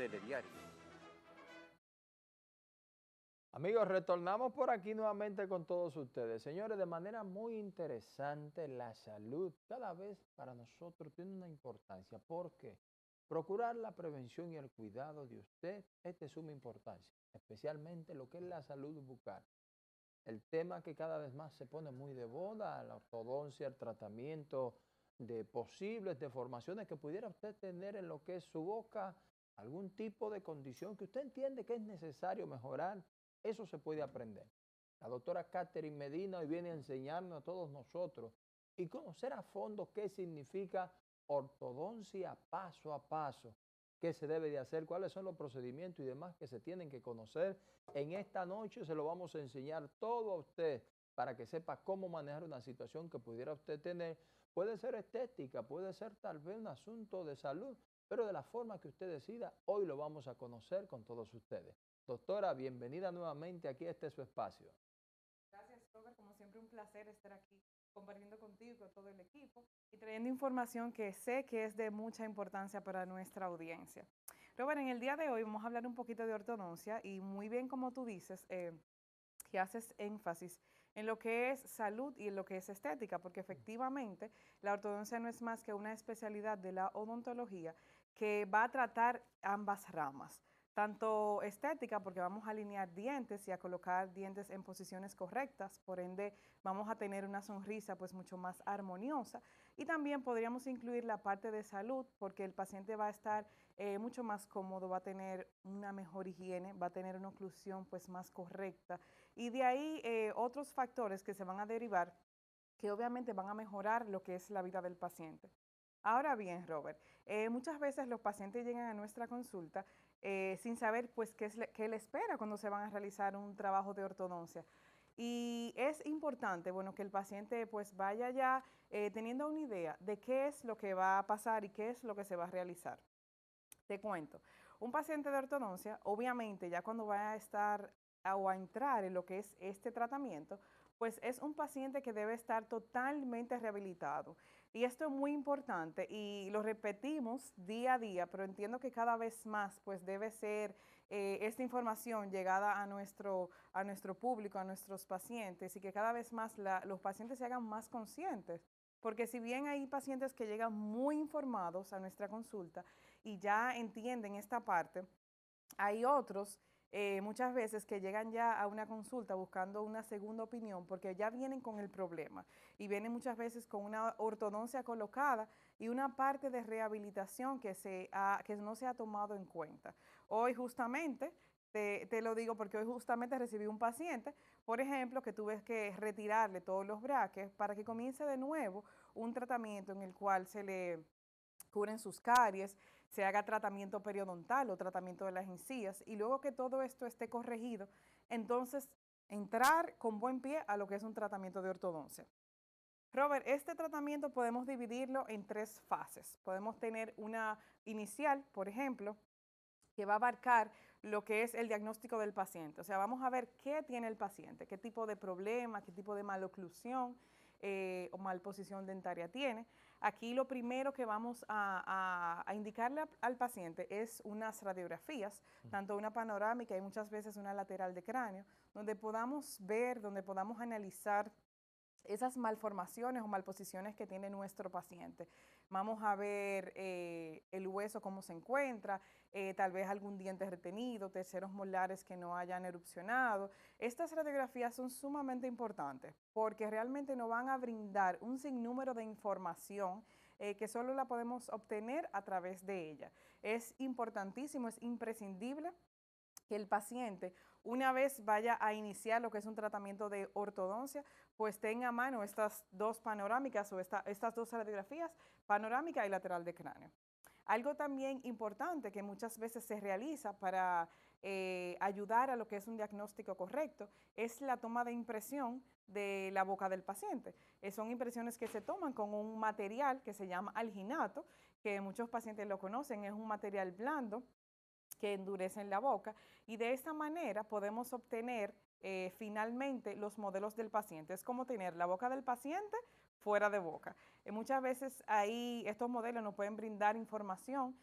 Telediario. Amigos, retornamos por aquí nuevamente con todos ustedes. Señores, de manera muy interesante, la salud cada vez para nosotros tiene una importancia. ¿Por qué? Procurar la prevención y el cuidado de usted es de suma importancia, especialmente lo que es la salud bucal. El tema que cada vez más se pone muy de moda, la ortodoncia, el tratamiento de posibles deformaciones que pudiera usted tener en lo que es su boca, algún tipo de condición que usted entiende que es necesario mejorar, eso se puede aprender. La doctora Catherine Medina hoy viene a enseñarnos a todos nosotros y conocer a fondo qué significa ortodoncia paso a paso, qué se debe de hacer, cuáles son los procedimientos y demás que se tienen que conocer. En esta noche se lo vamos a enseñar todo a usted para que sepa cómo manejar una situación que pudiera usted tener. Puede ser estética, puede ser tal vez un asunto de salud, pero de la forma que usted decida, hoy lo vamos a conocer con todos ustedes. Doctora, bienvenida nuevamente aquí a este su espacio. Gracias, Robert. Como siempre, un placer estar aquí compartiendo contigo y con todo el equipo y trayendo información que sé que es de mucha importancia para nuestra audiencia. Robert, en el día de hoy vamos a hablar un poquito de ortodoncia y muy bien como tú dices, que haces énfasis en lo que es salud y en lo que es estética, porque efectivamente la ortodoncia no es más que una especialidad de la odontología que va a tratar ambas ramas, tanto estética, porque vamos a alinear dientes y a colocar dientes en posiciones correctas, por ende vamos a tener una sonrisa pues mucho más armoniosa, y también podríamos incluir la parte de salud, porque el paciente va a estar mucho más cómodo, va a tener una mejor higiene, va a tener una oclusión pues más correcta, y de ahí otros factores que se van a derivar que obviamente van a mejorar lo que es la vida del paciente. Ahora bien, Robert, muchas veces los pacientes llegan a nuestra consulta sin saber pues qué le espera cuando se van a realizar un trabajo de ortodoncia. Y es importante, bueno, que el paciente pues vaya ya teniendo una idea de qué es lo que va a pasar y qué es lo que se va a realizar. Te cuento, un paciente de ortodoncia, obviamente ya cuando va a estar o a entrar en lo que es este tratamiento, pues es un paciente que debe estar totalmente rehabilitado. Y esto es muy importante y lo repetimos día a día, pero entiendo que cada vez más pues debe ser esta información llegada a nuestro público, a nuestros pacientes y que cada vez más los pacientes se hagan más conscientes. Porque si bien hay pacientes que llegan muy informados a nuestra consulta y ya entienden esta parte, hay otros muchas veces que llegan ya a una consulta buscando una segunda opinión porque ya vienen con el problema y vienen muchas veces con una ortodoncia colocada y una parte de rehabilitación que no se ha tomado en cuenta. Hoy justamente, te lo digo porque hoy justamente recibí un paciente, por ejemplo, que tuve que retirarle todos los braques para que comience de nuevo un tratamiento en el cual se le curen sus caries, se haga tratamiento periodontal o tratamiento de las encías y luego que todo esto esté corregido, entonces entrar con buen pie a lo que es un tratamiento de ortodoncia. Robert, este tratamiento podemos dividirlo en 3 fases. Podemos tener una inicial, por ejemplo, que va a abarcar lo que es el diagnóstico del paciente. O sea, vamos a ver qué tiene el paciente, qué tipo de problema, qué tipo de maloclusión o malposición dentaria tiene. Aquí lo primero que vamos a indicarle al paciente es unas radiografías, tanto una panorámica y muchas veces una lateral de cráneo, donde podamos ver, donde podamos analizar esas malformaciones o malposiciones que tiene nuestro paciente. Vamos a ver el hueso cómo se encuentra, tal vez algún diente retenido, terceros molares que no hayan erupcionado. Estas radiografías son sumamente importantes porque realmente nos van a brindar un sinnúmero de información que solo la podemos obtener a través de ella. Es importantísimo, es imprescindible que el paciente, una vez vaya a iniciar lo que es un tratamiento de ortodoncia, pues tenga a mano estas 2 panorámicas o estas 2 radiografías, panorámica y lateral de cráneo. Algo también importante que muchas veces se realiza para ayudar a lo que es un diagnóstico correcto es la toma de impresión de la boca del paciente. Son impresiones que se toman con un material que se llama alginato, que muchos pacientes lo conocen, es un material blando que endurecen la boca y de esta manera podemos obtener finalmente los modelos del paciente. Es como tener la boca del paciente fuera de boca. Muchas veces ahí estos modelos nos pueden brindar información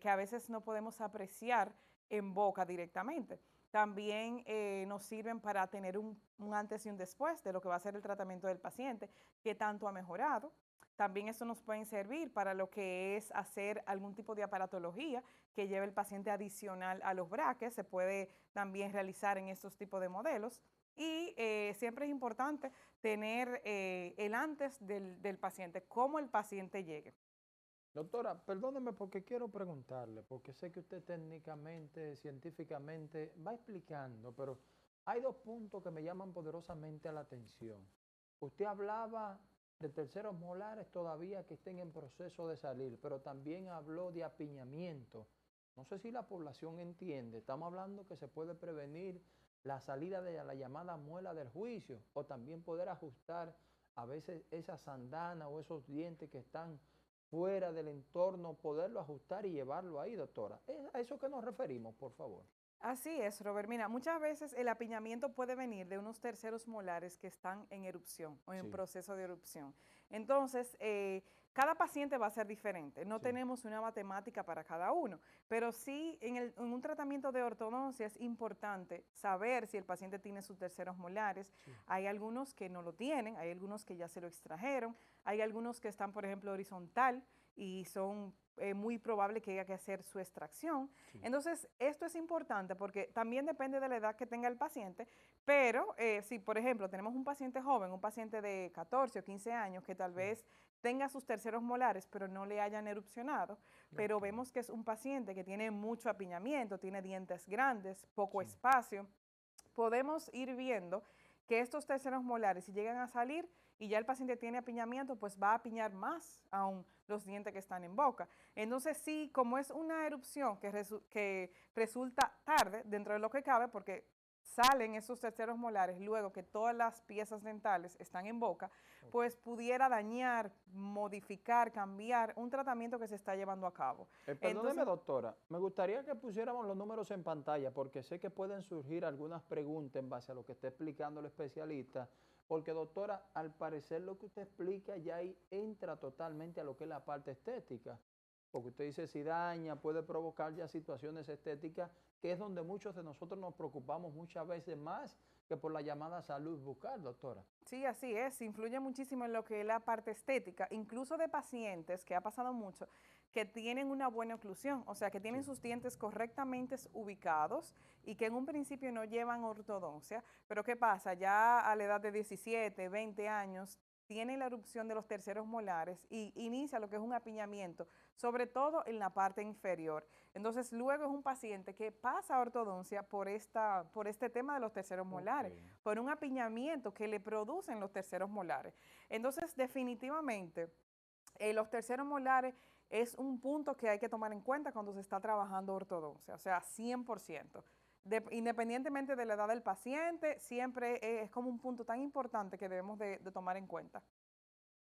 que a veces no podemos apreciar en boca directamente. También nos sirven para tener un antes y un después de lo que va a ser el tratamiento del paciente, qué tanto ha mejorado. También eso nos puede servir para lo que es hacer algún tipo de aparatología que lleve el paciente adicional a los braques. Se puede también realizar en estos tipos de modelos. Y siempre es importante tener el antes del paciente, cómo el paciente llegue. Doctora, perdóneme porque quiero preguntarle, porque sé que usted técnicamente, científicamente va explicando, pero hay dos puntos que me llaman poderosamente la atención. Usted hablaba de terceros molares todavía que estén en proceso de salir, pero también habló de apiñamiento. No sé si la población entiende, estamos hablando que se puede prevenir la salida de la llamada muela del juicio o también poder ajustar a veces esa sandana o esos dientes que están fuera del entorno, poderlo ajustar y llevarlo ahí, doctora. ¿Es a eso que nos referimos, por favor? Así es, Robert. Mira, muchas veces el apiñamiento puede venir de unos terceros molares que están en erupción o en Sí, proceso de erupción. Entonces, cada paciente va a ser diferente. No sí, tenemos una matemática para cada uno, pero sí en un tratamiento de ortodoncia es importante saber si el paciente tiene sus terceros molares. sí, Hay algunos que no lo tienen, hay algunos que ya se lo extrajeron, hay algunos que están, por ejemplo, horizontal y son muy probable que haya que hacer su extracción. sí. Entonces, esto es importante porque también depende de la edad que tenga el paciente, pero si, por ejemplo, tenemos un paciente joven, un paciente de 14 o 15 años que tal Sí, vez tenga sus terceros molares, pero no le hayan erupcionado, pero ok, vemos que es un paciente que tiene mucho apiñamiento, tiene dientes grandes, poco sí, espacio, podemos ir viendo que estos terceros molares, si llegan a salir y ya el paciente tiene apiñamiento, pues va a apiñar más aún los dientes que están en boca. Entonces sí, como es una erupción que resulta tarde dentro de lo que cabe, porque salen esos terceros molares luego que todas las piezas dentales están en boca, ok. pues pudiera dañar, modificar, cambiar un tratamiento que se está llevando a cabo. Perdóneme, Entonces, doctora, me gustaría que pusiéramos los números en pantalla porque sé que pueden surgir algunas preguntas en base a lo que está explicando el especialista, porque doctora, al parecer lo que usted explica ya ahí entra totalmente a lo que es la parte estética, porque usted dice si daña, puede provocar ya situaciones estéticas, que es donde muchos de nosotros nos preocupamos muchas veces más que por la llamada salud bucal, doctora. sí, así es, influye muchísimo en lo que es la parte estética, incluso de pacientes, que ha pasado mucho, que tienen una buena oclusión, o sea, que tienen Sí, sus dientes correctamente ubicados y que en un principio no llevan ortodoncia, pero ¿qué pasa? Ya a la edad de 17, 20 años, tiene la erupción de los terceros molares y inicia lo que es un apiñamiento, sobre todo en la parte inferior. Entonces, luego es un paciente que pasa a ortodoncia por este tema de los terceros ok. molares, por un apiñamiento que le producen los terceros molares. Entonces, definitivamente, los terceros molares es un punto que hay que tomar en cuenta cuando se está trabajando ortodoncia, o sea, 100%. Independientemente de la edad del paciente, siempre es como un punto tan importante que debemos de tomar en cuenta.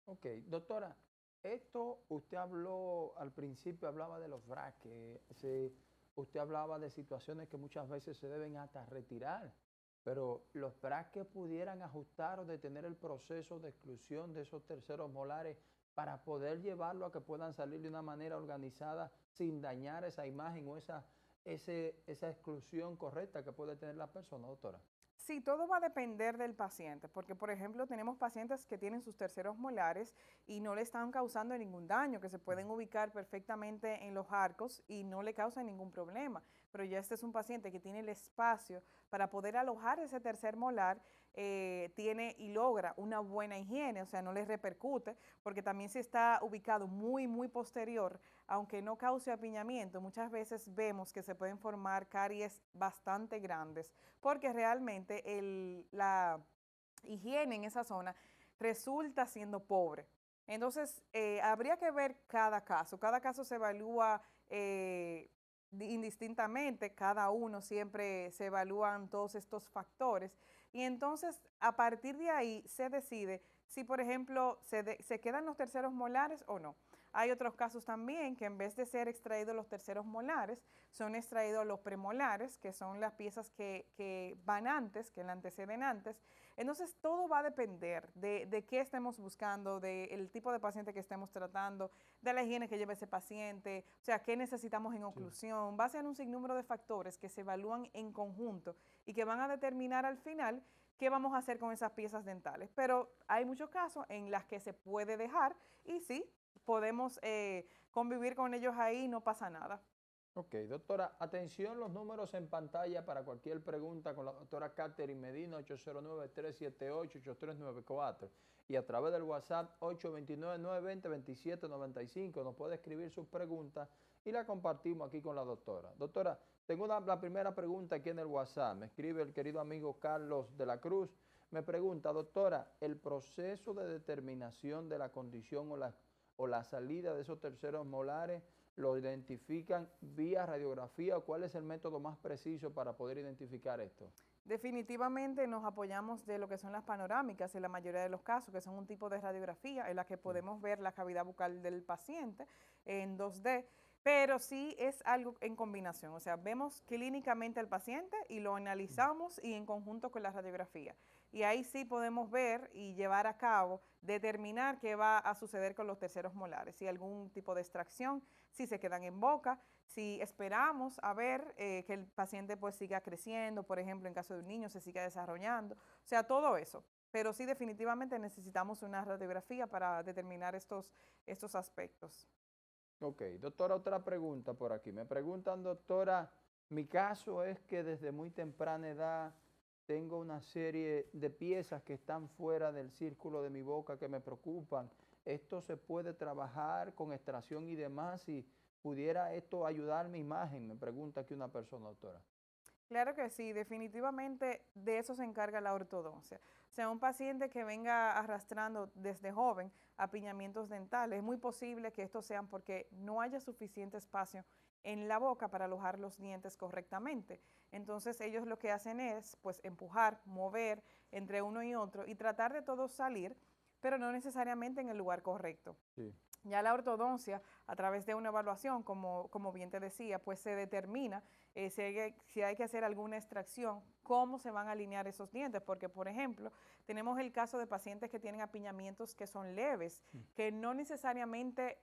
Ok, doctora, esto usted habló al principio, hablaba de los braques, usted hablaba de situaciones que muchas veces se deben hasta retirar, pero los braques pudieran ajustar o detener el proceso de exclusión de esos terceros molares para poder llevarlo a que puedan salir de una manera organizada sin dañar esa imagen o esa exclusión correcta que puede tener la persona, doctora. Sí, todo va a depender del paciente, porque por ejemplo tenemos pacientes que tienen sus terceros molares y no le están causando ningún daño, que se Mm, pueden ubicar perfectamente en los arcos y no le causan ningún problema. Pero ya este es un paciente que tiene el espacio para poder alojar ese tercer molar, tiene y logra una buena higiene, o sea, no le repercute, porque también si está ubicado muy, muy posterior, aunque no cause apiñamiento, muchas veces vemos que se pueden formar caries bastante grandes porque realmente la higiene en esa zona resulta siendo pobre. Entonces, habría que ver cada caso se evalúa indistintamente, cada uno siempre se evalúan todos estos factores y entonces a partir de ahí se decide si, por ejemplo, se quedan los terceros molares o no. Hay otros casos también que en vez de ser extraídos los terceros molares, son extraídos los premolares, que son las piezas que van antes, que le anteceden antes. Entonces, todo va a depender de qué estemos buscando, del tipo de paciente que estemos tratando, de la higiene que lleve ese paciente, o sea, qué necesitamos en Sí. oclusión. Va a ser un sinnúmero de factores que se evalúan en conjunto y que van a determinar al final qué vamos a hacer con esas piezas dentales. Pero hay muchos casos en las que se puede dejar y sí, podemos convivir con ellos ahí, no pasa nada. Ok, doctora, atención los números en pantalla para cualquier pregunta con la doctora Catherine Medina, 809-378-8394. Y a través del WhatsApp 829-920-2795 nos puede escribir sus preguntas y la compartimos aquí con la doctora. Doctora, tengo la primera pregunta aquí en el WhatsApp. Me escribe el querido amigo Carlos de la Cruz. Me pregunta, doctora, ¿el proceso de determinación de la condición o la salida de esos terceros molares lo identifican vía radiografía o cuál es el método más preciso para poder identificar esto? Definitivamente nos apoyamos de lo que son las panorámicas en la mayoría de los casos, que son un tipo de radiografía en la que Sí. podemos ver la cavidad bucal del paciente en 2D, pero sí es algo en combinación, o sea, vemos clínicamente al paciente y lo analizamos y en conjunto con la radiografía. Y ahí sí podemos ver y llevar a cabo, determinar qué va a suceder con los terceros molares, si algún tipo de extracción, si se quedan en boca, si esperamos a ver que el paciente pues siga creciendo, por ejemplo, en caso de un niño se siga desarrollando, o sea, todo eso. Pero sí definitivamente necesitamos una radiografía para determinar estos aspectos. Ok, doctora, otra pregunta por aquí. Me preguntan, doctora, mi caso es que desde muy temprana edad tengo una serie de piezas que están fuera del círculo de mi boca que me preocupan. ¿Esto se puede trabajar con extracción y demás? Si pudiera esto ayudar mi imagen, me pregunta aquí una persona, doctora. Claro que sí, definitivamente de eso se encarga la ortodoncia. O sea, un paciente que venga arrastrando desde joven apiñamientos dentales, es muy posible que estos sean porque no haya suficiente espacio en la boca para alojar los dientes correctamente. Entonces ellos lo que hacen es pues empujar, mover entre uno y otro y tratar de todos salir, pero no necesariamente en el lugar correcto. Sí. Ya la ortodoncia, a través de una evaluación, como bien te decía, pues se determina si hay que hacer alguna extracción, cómo se van a alinear esos dientes, porque por ejemplo, tenemos el caso de pacientes que tienen apiñamientos que son leves, que no necesariamente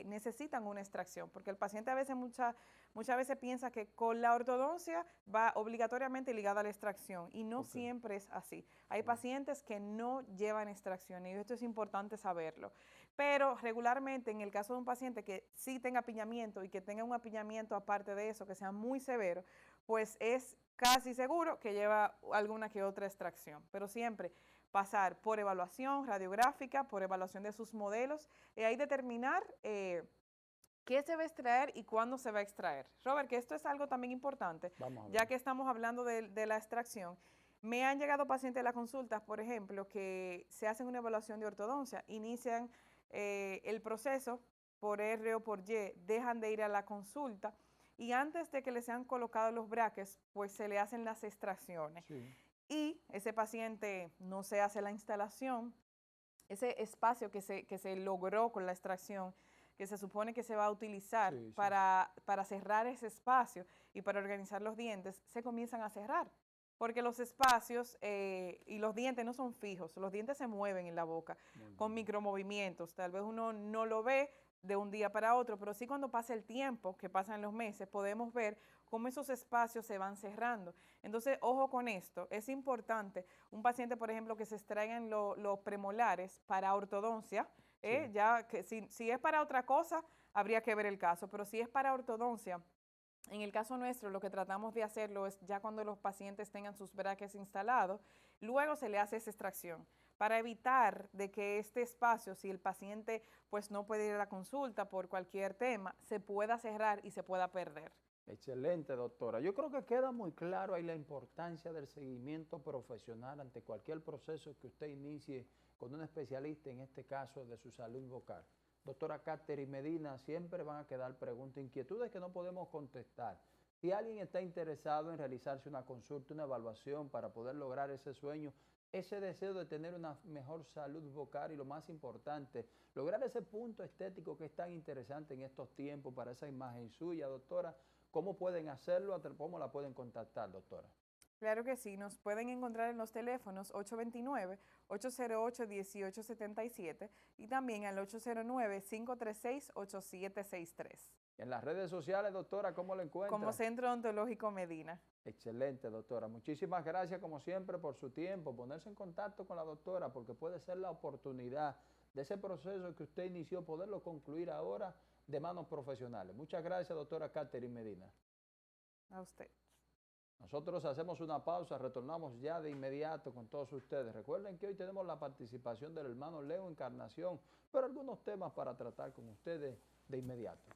necesitan una extracción, porque el paciente a veces, muchas veces piensa que con la ortodoncia va obligatoriamente ligada a la extracción y no Ok. siempre es así. Hay Sí. pacientes que no llevan extracción y esto es importante saberlo. Pero regularmente en el caso de un paciente que sí tenga apiñamiento y que tenga un apiñamiento aparte de eso, que sea muy severo, pues es casi seguro que lleva alguna que otra extracción. Pero siempre pasar por evaluación radiográfica, por evaluación de sus modelos y ahí determinar qué se va a extraer y cuándo se va a extraer. Robert, que esto es algo también importante, Vamos a ya ver. que estamos hablando de la extracción. Me han llegado pacientes a las consultas, por ejemplo, que se hacen una evaluación de ortodoncia, inician el proceso por R o por Y, dejan de ir a la consulta y antes de que les sean colocados los braques, pues se le hacen las extracciones. Sí, Y ese paciente no se hace la instalación, ese espacio que se logró con la extracción, que se supone que se va a utilizar sí, sí. para cerrar ese espacio y para organizar los dientes, se comienzan a cerrar. Porque los espacios y los dientes no son fijos, los dientes se mueven en la boca Muy con bien. micromovimientos. Tal vez uno no lo ve de un día para otro, pero sí cuando pasa el tiempo, que pasan los meses, podemos ver cómo esos espacios se van cerrando. Entonces, ojo con esto, es importante un paciente, por ejemplo, que se extraigan los premolares para ortodoncia, Sí. ya que si es para otra cosa, habría que ver el caso, pero si es para ortodoncia, en el caso nuestro, lo que tratamos de hacerlo es ya cuando los pacientes tengan sus brackets instalados, luego se le hace esa extracción para evitar de que este espacio, si el paciente pues no puede ir a la consulta por cualquier tema, se pueda cerrar y se pueda perder. Excelente, doctora. Yo creo que queda muy claro ahí la importancia del seguimiento profesional ante cualquier proceso que usted inicie con un especialista, en este caso de su salud vocal. Doctora Catherine Medina, siempre van a quedar preguntas, inquietudes que no podemos contestar. Si alguien está interesado en realizarse una consulta, una evaluación para poder lograr ese sueño, ese deseo de tener una mejor salud vocal y lo más importante, lograr ese punto estético que es tan interesante en estos tiempos para esa imagen suya, doctora. ¿Cómo pueden hacerlo? ¿Cómo la pueden contactar, doctora? Claro que sí, nos pueden encontrar en los teléfonos 829-808-1877 y también al 809-536-8763. En las redes sociales, doctora, ¿cómo la encuentra? Como Centro Odontológico Medina. Excelente, doctora. Muchísimas gracias, como siempre, por su tiempo, ponerse en contacto con la doctora, porque puede ser la oportunidad de ese proceso que usted inició, poderlo concluir ahora de manos profesionales. Muchas gracias, doctora Catherine Medina. A usted. Nosotros hacemos una pausa, retornamos ya de inmediato con todos ustedes. Recuerden que hoy tenemos la participación del hermano Leo Encarnación, pero algunos temas para tratar con ustedes de inmediato.